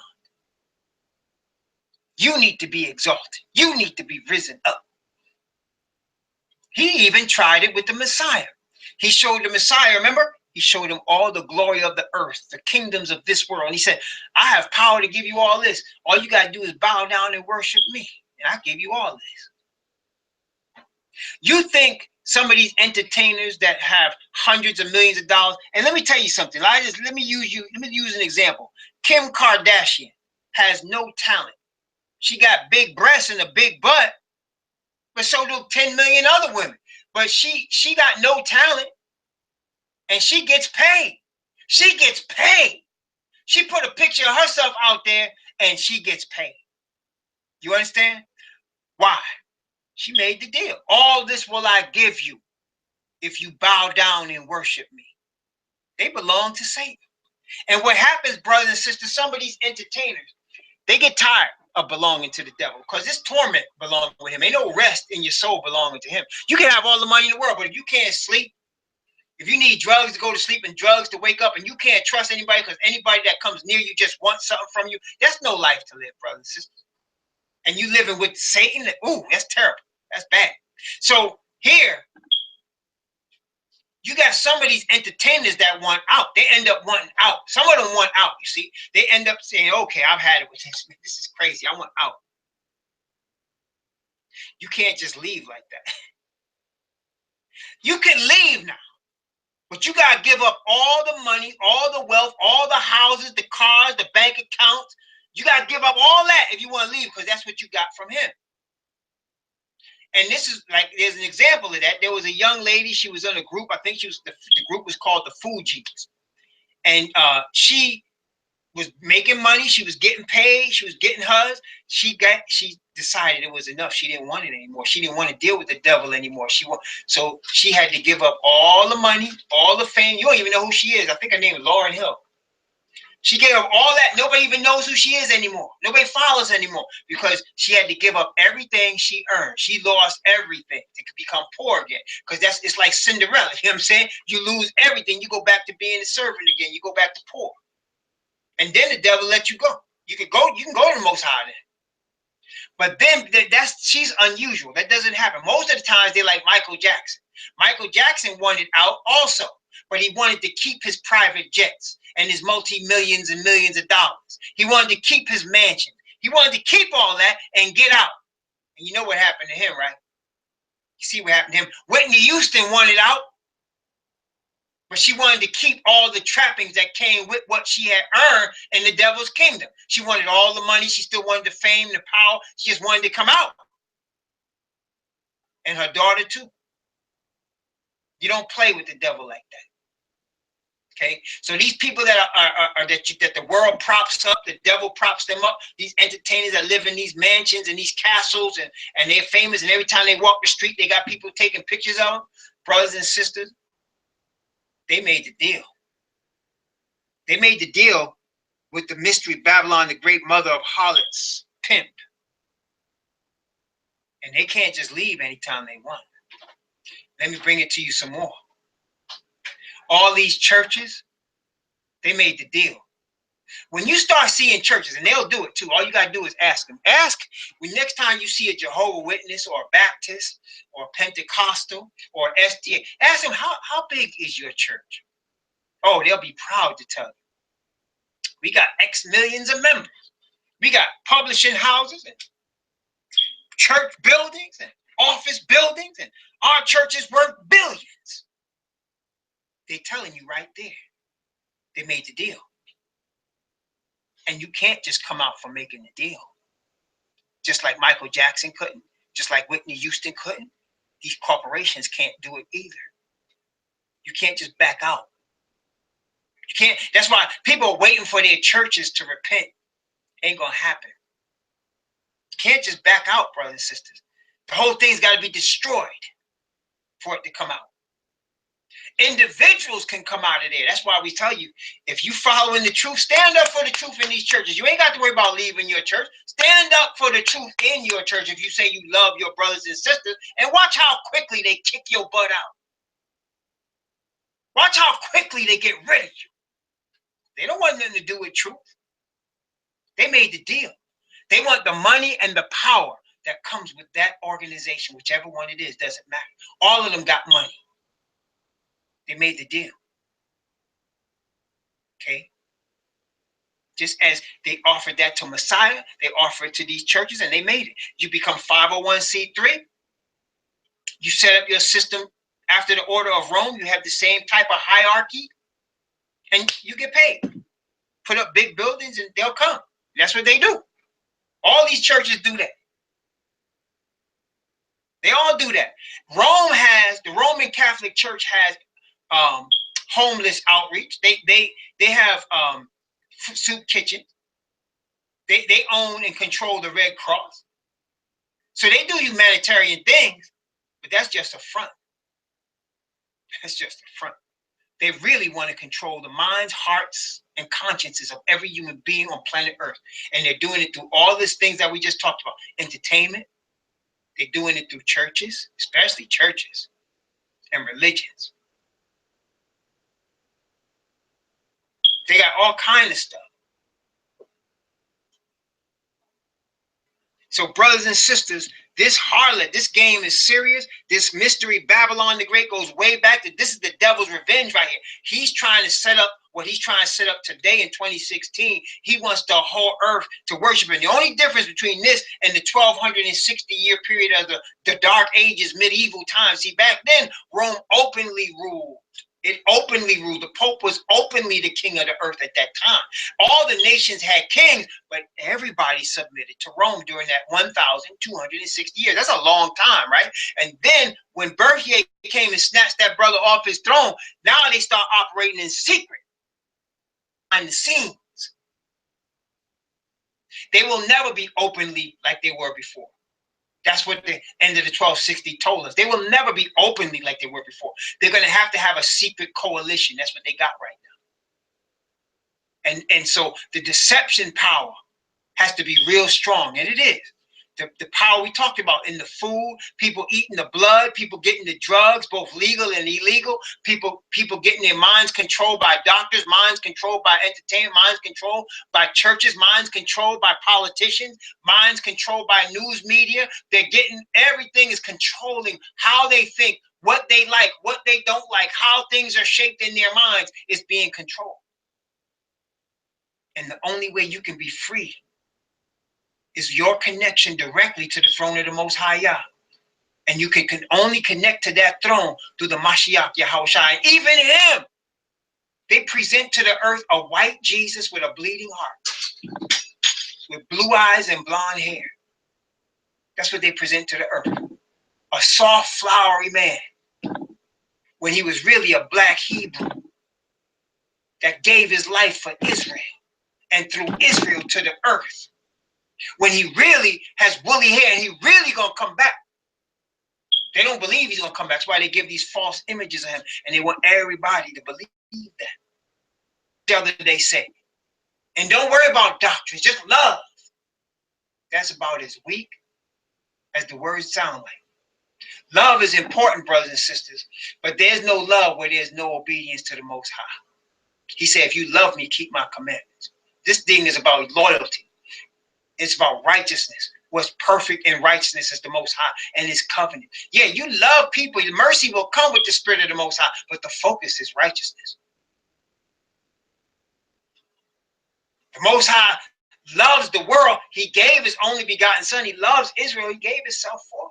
[SPEAKER 1] You need to be exalted. You need to be risen up. He even tried it with the Messiah. He showed the Messiah, remember? He showed him all the glory of the earth, the kingdoms of this world. And he said, I have power to give you all this. All you got to do is bow down and worship me, and I give you all this. You think some of these entertainers that have hundreds of millions of dollars, and let me tell you something. Let me use an example. Kim Kardashian has no talent. She got big breasts and a big butt, but so do 10 million other women. But she got no talent, and she gets paid. She gets paid. She put a picture of herself out there, and she gets paid. You understand? Why? She made the deal. All this will I give you if you bow down and worship me. They belong to Satan. And what happens, brothers and sisters, some of these entertainers, they get tired of belonging to the devil, because this torment belongs with him. Ain't no rest in your soul belonging to him. You can have all the money in the world, but if you can't sleep, if you need drugs to go to sleep and drugs to wake up, and you can't trust anybody because anybody that comes near you just wants something from you, that's no life to live, brothers and sisters. And you living with Satan, ooh, that's terrible. That's bad. So here, you got some of these entertainers that want out. They end up wanting out. Some of them want out, you see. They end up saying, okay, I've had it with this. This is crazy. I want out. You can't just leave like that. You can leave now, but you got to give up all the money, all the wealth, all the houses, the cars, the bank accounts. You got to give up all that if you want to leave, because that's what you got from him. And this is like, there's an example of that. There was a young lady. She was in a group. I think she was the group was called the Fugees. And she was making money. She was getting paid. She was getting hers. She decided it was enough. She didn't want it anymore. She didn't want to deal with the devil anymore. So she had to give up all the money, all the fame. You don't even know who she is. I think her name is Lauryn Hill. She gave up all that. Nobody even knows who she is anymore. Nobody follows anymore, because she had to give up everything she earned. She lost everything to become poor again. Because it's like Cinderella. You know what I'm saying? You lose everything. You go back to being a servant again. You go back to poor. And then the devil let you go. You can go to the Most High then. But then she's unusual. That doesn't happen. Most of the times they're like Michael Jackson. Michael Jackson wanted out also, but he wanted to keep his private jets and his multi-millions and millions of dollars. He wanted to keep his mansion. He wanted to keep all that and get out. And you know what happened to him, right? You see what happened to him. Whitney Houston wanted out, but she wanted to keep all the trappings that came with what she had earned in the devil's kingdom. She wanted all the money. She still wanted the fame, the power. She just wanted to come out. And her daughter too. You don't play with the devil like that. Okay? So these people that are that the world props up, the devil props them up, these entertainers that live in these mansions and these castles, and they're famous, and every time they walk the street, they got people taking pictures of them, brothers and sisters. They made the deal. They made the deal with the mystery Babylon, the great mother of harlots, pimp. And they can't just leave anytime they want. Let me bring it to you some more. All these churches, they made the deal. When you start seeing churches, and they'll do it too, all you got to do is ask them. Ask when next time you see a Jehovah's Witness or a Baptist or Pentecostal or SDA, ask them, how big is your church? Oh, they'll be proud to tell you. We got X millions of members. We got publishing houses and church buildings and office buildings, and our church is worth billions. They're telling you right there. They made the deal. And you can't just come out for making the deal. Just like Michael Jackson couldn't, just like Whitney Houston couldn't, these corporations can't do it either. You can't just back out. You can't. That's why people are waiting for their churches to repent. Ain't gonna happen. You can't just back out, brothers and sisters. The whole thing's got to be destroyed for it to come out. Individuals can come out of there. That's why we tell you, if you following the truth, stand up for the truth in these churches. You ain't got to worry about leaving your church. Stand up for the truth in your church if you say you love your brothers and sisters, and watch how quickly they kick your butt out. Watch how quickly they get rid of you. They don't want nothing to do with truth. They made the deal. They want the money and the power that comes with that organization, whichever one it is, doesn't matter. All of them got money. They made the deal. Okay? Just as they offered that to Messiah, they offer it to these churches, and they made it. You become 501c3. You set up your system after the order of Rome. You have the same type of hierarchy, and you get paid. Put up big buildings, and they'll come. That's what they do. All these churches do that. They all do that. The Roman Catholic Church has homeless outreach. They have soup kitchen. They own and control the Red Cross. So they do humanitarian things, but that's just a front. That's just a front. They really want to control the minds, hearts, and consciences of every human being on planet Earth. And they're doing it through all these things that we just talked about. Entertainment. They're doing it through churches, especially churches, and religions. They got all kinds of stuff. So, brothers and sisters, this harlot, this game is serious. This mystery Babylon the Great goes way back. This is the devil's revenge right here. He's trying to set up what he's trying to set up today in 2016. He wants the whole earth to worship him. The only difference between this and the 1260-year period of the Dark Ages, medieval times, see, back then, Rome openly ruled. It openly ruled. The Pope was openly the king of the earth at that time. All the nations had kings, but everybody submitted to Rome during that 1,260 years. That's a long time, right? And then when Berthier came and snatched that brother off his throne, now they start operating in secret, behind the scenes. They will never be openly like they were before. That's what the end of the 1260 told us. They will never be openly like they were before. They're going to have a secret coalition. That's what they got right now. And so the deception power has to be real strong, and it is. The power we talked about in the food, people eating the blood, people getting the drugs, both legal and illegal, people getting their minds controlled by doctors, minds controlled by entertainment, minds controlled by churches, minds controlled by politicians, minds controlled by news media. They're getting, everything is controlling how they think, what they like, what they don't like, how things are shaped in their minds is being controlled. And the only way you can be free is your connection directly to the throne of the Most High Yah. And you can only connect to that throne through the Mashiach Yahushua. And even him, they present to the earth a white Jesus with a bleeding heart, with blue eyes and blonde hair. That's what they present to the earth. A soft, flowery man, when he was really a black Hebrew that gave his life for Israel and through Israel to the earth. When he really has woolly hair and he really gonna come back. They don't believe he's gonna come back. That's why they give these false images of him, and they want everybody to believe that. The other they say, and don't worry about doctrines, just love. That's about as weak as the words sound like. Love is important, brothers and sisters, but there's no love where there's no obedience to the Most High. He said, if you love me, keep my commandments. This thing is about loyalty. It's about righteousness. What's perfect in righteousness is the Most High and his covenant. Yeah, you love people. The mercy will come with the spirit of the Most High, but the focus is righteousness. The Most High loves the world. He gave his only begotten son. He loves Israel. He gave himself for.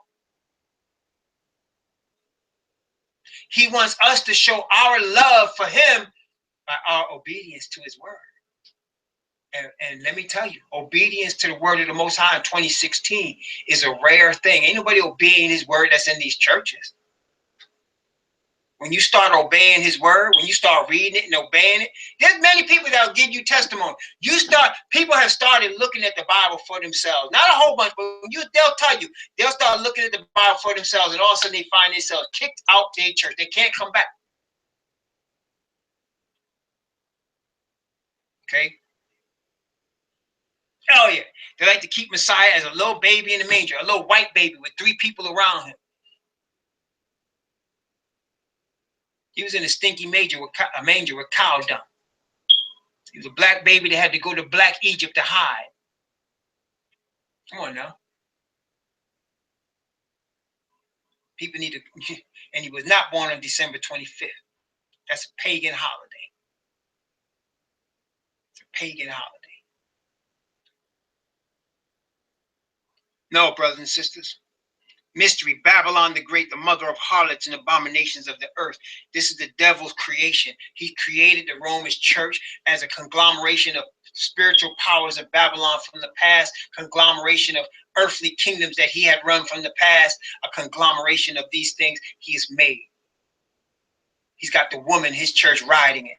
[SPEAKER 1] He wants us to show our love for him by our obedience to his word. And let me tell you, obedience to the word of the Most High in 2016 is a rare thing. Ain't nobody obeying his word that's in these churches. When you start obeying his word, when you start reading it and obeying it, there's many people that will give you testimony. People have started looking at the Bible for themselves. Not a whole bunch, but they'll tell you, they'll start looking at the Bible for themselves, and all of a sudden they find themselves kicked out their church. They can't come back. Okay? Oh yeah. They like to keep Messiah as a little baby in the manger, a little white baby with 3 people around him. He was in a stinky manger with cow dung. He was a black baby that had to go to black Egypt to hide. Come on now. People need to, and he was not born on December 25th. That's a pagan holiday. It's a pagan holiday. No, brothers and sisters. Mystery, Babylon the Great, the mother of harlots and abominations of the earth. This is the devil's creation. He created the Roman church as a conglomeration of spiritual powers of Babylon from the past, conglomeration of earthly kingdoms that he had run from the past, a conglomeration of these things he has made. He's got the woman, his church, riding it.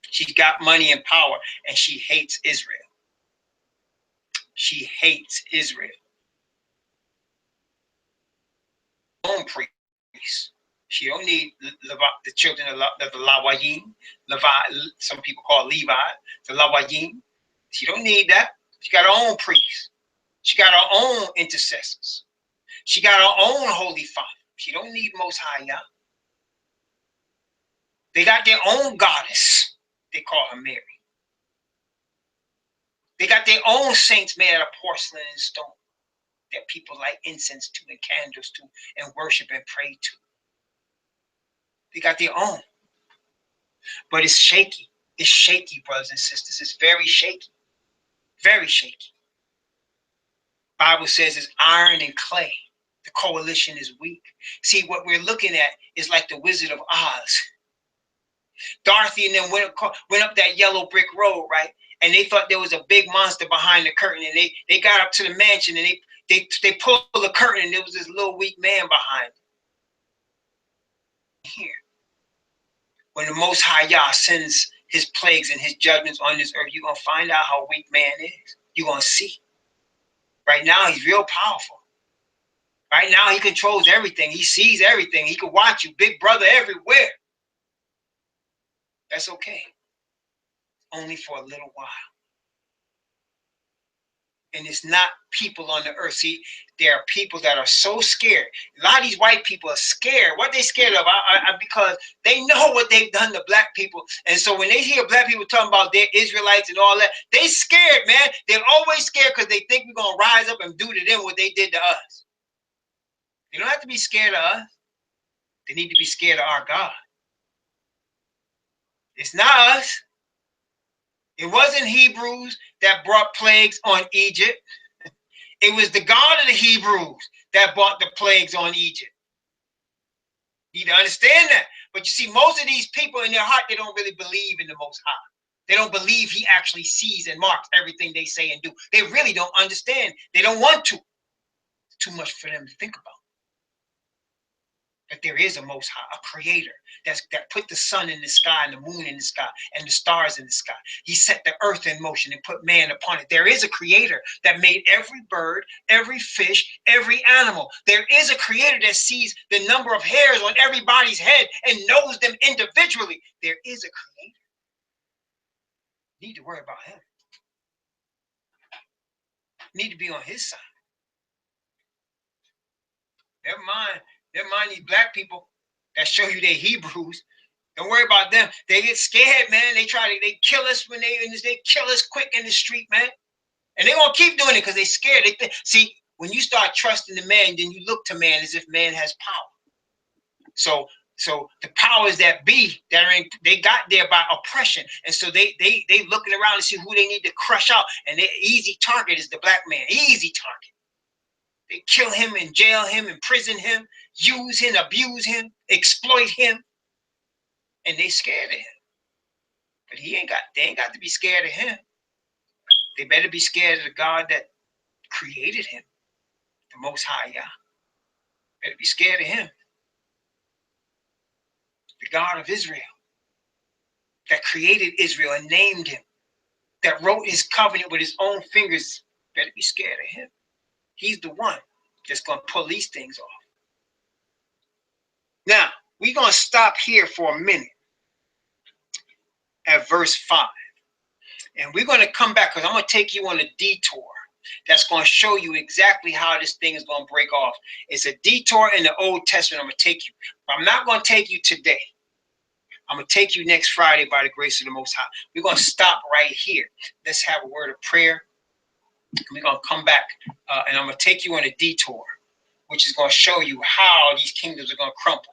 [SPEAKER 1] She's got money and power, and she hates Israel. She hates Israel. Own priest. She don't need the children of the Lawayim. Levi, some people call Levi, the Lawayim. She don't need that. She got her own priests. She got her own intercessors. She got her own holy father. She don't need Most High Yah. They got their own goddess. They call her Mary. They got their own saints made out of porcelain and stone that people light incense to and candles to and worship and pray to. They got their own. But it's shaky. It's shaky, brothers and sisters. It's very shaky. Very shaky. Bible says it's iron and clay. The coalition is weak. See, what we're looking at is like the Wizard of Oz. Dorothy and them went up that yellow brick road, right? And they thought there was a big monster behind the curtain. And they got up to the mansion and they pulled the curtain and there was this little weak man behind them. Here. When the Most High Yah sends his plagues and his judgments on this earth, you're going to find out how weak man is. You're going to see. Right now, he's real powerful. Right now, he controls everything. He sees everything. He can watch you. Big brother everywhere. That's okay. Only for a little while. And it's not people on the earth. See, there are people that are so scared. A lot of these white people are scared. What are they scared of? Because they know what they've done to black people. And so when they hear black people talking about their Israelites and all that, they scared, man. They're always scared because they think we're going to rise up and do to them what they did to us. They don't have to be scared of us. They need to be scared of our God. It's not us. It wasn't Hebrews that brought plagues on Egypt. It was the God of the Hebrews that brought the plagues on Egypt. You need to understand that. But you see, most of these people in their heart, they don't really believe in the Most High. They don't believe he actually sees and marks everything they say and do. They really don't understand. They don't want to. It's too much for them to think about. That there is a Most High, a creator that put the sun in the sky and the moon in the sky and the stars in the sky. He set the earth in motion and put man upon it. There is a creator that made every bird, every fish, every animal. There is a creator that sees the number of hairs on everybody's head and knows them individually. There is a creator. You need to worry about him. You need to be on his side. Never mind these black people that show you they Hebrews. Don't worry about them. They get scared, man. They kill us when they kill us quick in the street, man. And they're gonna keep doing it because they're scared. See, when you start trusting the man, then you look to man as if man has power. So the powers that be that are they got there by oppression, and so they looking around to see who they need to crush out. And their easy target is the black man. Easy target. They kill him and jail him, imprison him, use him, abuse him, exploit him, and they scared of him. But they ain't got to be scared of him. They better be scared of the God that created him, the Most High Yah. Better be scared of him, the God of Israel, that created Israel and named him, that wrote his covenant with his own fingers. Better be scared of him. He's the one that's going to pull these things off. Now, we're going to stop here for a minute at verse 5. And we're going to come back because I'm going to take you on a detour that's going to show you exactly how this thing is going to break off. It's a detour in the Old Testament. I'm going to take you. But I'm not going to take you today. I'm going to take you next Friday by the grace of the Most High. We're going to stop right here. Let's have a word of prayer. We're going to come back and I'm going to take you on a detour, which is going to show you how these kingdoms are going to crumble.